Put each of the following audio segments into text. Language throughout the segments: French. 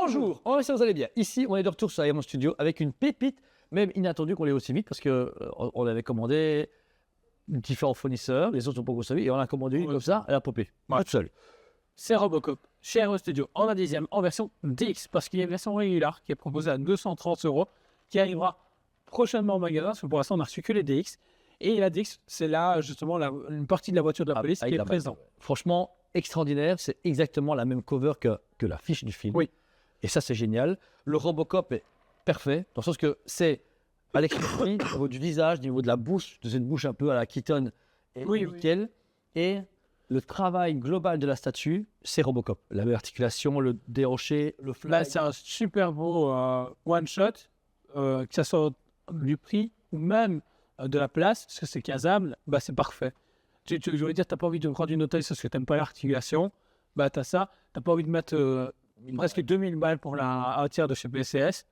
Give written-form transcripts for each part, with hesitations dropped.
Bonjour, on va si vous allez bien. Ici, on est de retour sur Iron Studio avec une pépite, même inattendue qu'on l'ait aussi vite parce qu'on avait commandé différents fournisseurs, les autres n'ont pas consommé et on a commandé une comme ça, elle a popé, toute seule. C'est Robocop chez Iron Studio en A10e en version DX parce qu'il y a une version régulière qui est proposée à 230 € qui arrivera prochainement au magasin parce que pour l'instant on n'a reçu que les DX. Et la DX, c'est là justement une partie de la voiture de la police qui est présente. Franchement, extraordinaire, c'est exactement la même cover que la fiche du film. Oui. Et ça, c'est génial. Le Robocop est parfait, dans le sens que c'est à l'extérieur, au niveau du visage, au niveau de la bouche, de cette bouche un peu à la Keaton, est nickel. Oui. Et le travail global de la statue, c'est Robocop. La articulation, le déhanché, le fly. Là, c'est un super beau one-shot, que ça soit du prix ou même de la place, parce que c'est casable, bah, c'est parfait. Je veux dire, tu n'as pas envie de prendre une hôtel parce que tu n'aimes pas l'articulation, bah, tu as ça. Tu n'as pas envie de mettre presque 2000 balles pour un tiers de chez PCS.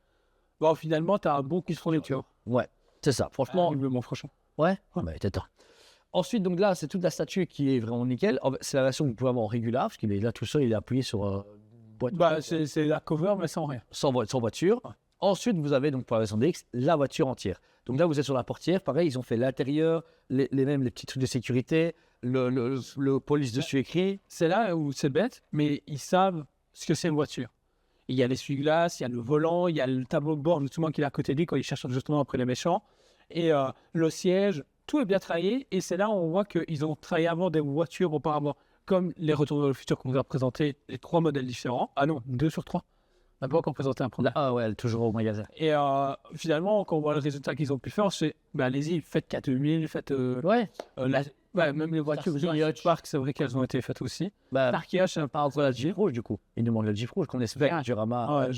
Bon, finalement, tu as un bon kit fourniture. Ouais, c'est ça. Franchement, franchement. Ouais, bah, t'es Ensuite, donc là, c'est toute la statue qui est vraiment nickel. C'est la version que vous pouvez avoir en régular, parce qu'il est là tout seul, il est appuyé sur une voiture. Bah, c'est la cover, mais sans rien. Sans voiture. Ouais. Ensuite, vous avez donc pour la version DX, la voiture entière. Donc là, vous êtes sur la portière. Pareil, ils ont fait l'intérieur, les petits trucs de sécurité, le police dessus écrit. C'est là où c'est bête, mais ils savent ce que c'est une voiture. Il y a l'essuie-glace, il y a le volant, il y a le tableau de bord justement qui est à côté de lui quand il cherche justement après les méchants. Et le siège, tout est bien travaillé. Et c'est là où on voit qu'ils ont travaillé avant des voitures auparavant, comme les Retours vers le futur qu'on nous a présenté, les 3 modèles différents. Ah non, 2 sur 3. On n'a pas encore présenté un premier. Ah ouais, elle est toujours au magasin. Et finalement, quand on voit le résultat qu'ils ont pu faire, c'est allez-y, faites 4000, faites. Même les voitures Yacht Park, c'est vrai qu'elles ont été faites aussi. Parkage, c'est par rapport à la Jeep rouge du coup. Il nous manque la Jeep rouge qu'on espère. Durama.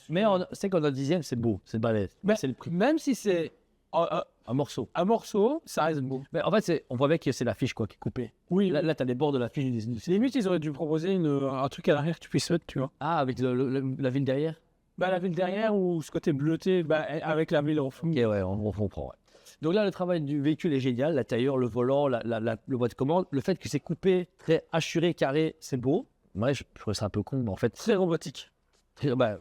Mais c'est qu'on a le 10e, c'est beau, c'est balèze. C'est le prix. Même si c'est un morceau. Un morceau, ça reste beau. Mais en fait, on voit bien que c'est la fiche quoi, qui est coupée. Oui. Là tu as les bords de la fiche. Limite, ils auraient dû proposer un truc à l'arrière que tu puisses mettre, tu vois. Ah, avec la ville derrière. La ville derrière ou ce côté bleuté, avec la ville en fond. Ok, ouais, on comprend. Ouais. Donc là, le travail du véhicule est génial. La tailleur, le volant, le boîte de commande. Le fait que c'est coupé, très assuré, carré, c'est beau. Ouais, je trouve ça un peu con, mais en fait... Très robotique. Ouais,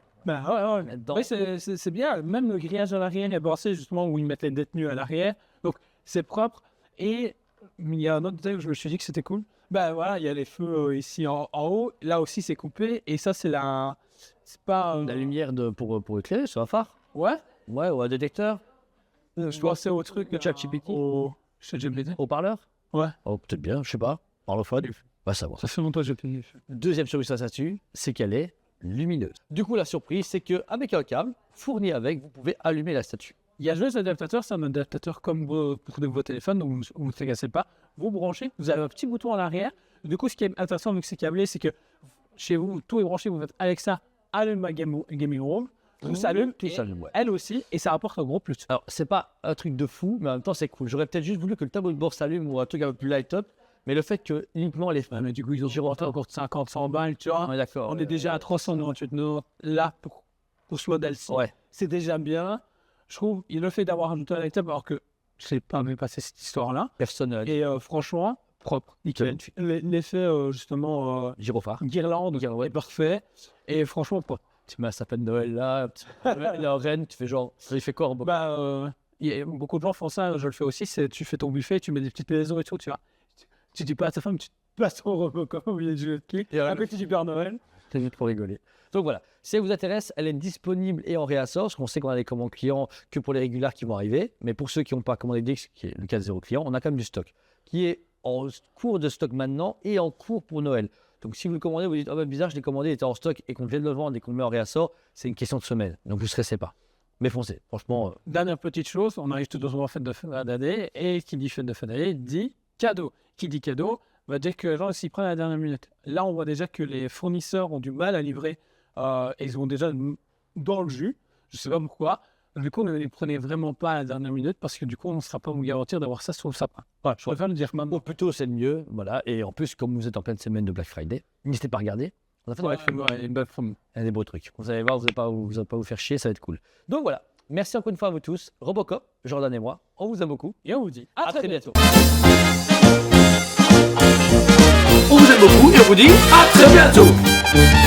c'est bien. Même le grillage à l'arrière est brassé, justement, où ils mettent les détenus à l'arrière. Donc, c'est propre. Et il y a un autre détail où je me suis dit que c'était cool. Voilà, il y a les feux ici en haut. Là aussi, c'est coupé. Et ça, c'est la... C'est pas... La lumière pour éclairer sur un phare. Ouais. Ouais, ou un détecteur. Je pensais au truc... ChatGPT. ChatGPT. Au parleur. Ouais. Oh, peut-être bien, je sais pas. Parlophone. Va savoir. Ça fait longtemps que j'ai fini. Deuxième surprise à statue, c'est qu'elle est lumineuse. Du coup, la surprise, c'est qu'avec un câble fourni avec, vous pouvez allumer la statue. Il y a juste l'adaptateur, c'est un adaptateur comme pour vos téléphones, donc vous ne tracasez pas. Vous branchez, vous avez un petit bouton à l'arrière. Du coup, ce qui est intéressant avec ces câblés, c'est que chez vous, tout est branché, vous faites Alexa, allume ma gaming room. Tout s'allume, elle aussi, et ça apporte un gros plus. Alors, c'est pas un truc de fou, mais en même temps, c'est cool. J'aurais peut-être juste voulu que le tableau de bord s'allume ou un truc un peu plus light-up, mais le fait que uniquement les... mais du coup, ils ont giré encore 50-100 balles, tu vois. Ouais, d'accord. On est déjà à 398 € là pour ce modèle-ci. Ouais. C'est déjà bien. Je trouve, le fait d'avoir ajouté un light-up, alors que je sais pas même passé cette histoire-là. Personnel. Et franchement, propre. Nickel. L'effet, justement... gyrophare. Guirlande, est parfait. Et franchement, propre. Tu mets un sapin de Noël là, la reine, tu fais genre, il fait quoi beaucoup de gens font ça, je le fais aussi, c'est tu fais ton buffet, tu mets des petites maisons et tout, tu vois. Tu dis pas à ta femme, tu te passes ton Robocop au milieu du jeu de clic, et après tu dis Père Noël. C'est juste pour rigoler. Donc voilà, si elle vous intéresse, elle est disponible et en réassort, parce qu'on sait qu'on a des commandes clients que pour les régulars qui vont arriver, mais pour ceux qui n'ont pas commandé DX, qui est le cas de 0 client, on a quand même du stock, qui est en cours de stock maintenant et en cours pour Noël. Donc si vous le commandez, vous dites « Oh bizarre, je l'ai commandé, il était en stock et qu'on vient de le vendre et qu'on le met en réassort », c'est une question de semaine. Donc vous ne stressez pas. Mais foncez, franchement. Dernière petite chose, on arrive tout doucement en fête de fin d'année et qui dit fête de fin d'année dit cadeau. Qui dit cadeau va dire que les gens s'y prennent à la dernière minute. Là, on voit déjà que les fournisseurs ont du mal à livrer et ils sont déjà dans le jus. Je ne sais pas pourquoi. Du coup, ne les prenez vraiment pas à la dernière minute parce que du coup, on ne sera pas vous garantir d'avoir ça sur le sapin. Voilà, je préfère le dire maintenant. Ou plutôt, c'est le mieux. Voilà. Et en plus, comme vous êtes en pleine semaine de Black Friday, n'hésitez pas à regarder. On a fait une belle promo. Il y a des beaux trucs. Vous allez voir, vous n'allez pas vous faire chier, ça va être cool. Donc voilà. Merci encore une fois à vous tous. Robocop, Jordan et moi, on vous aime beaucoup. Et on vous dit à très bientôt. On vous aime beaucoup et on vous dit à très bientôt.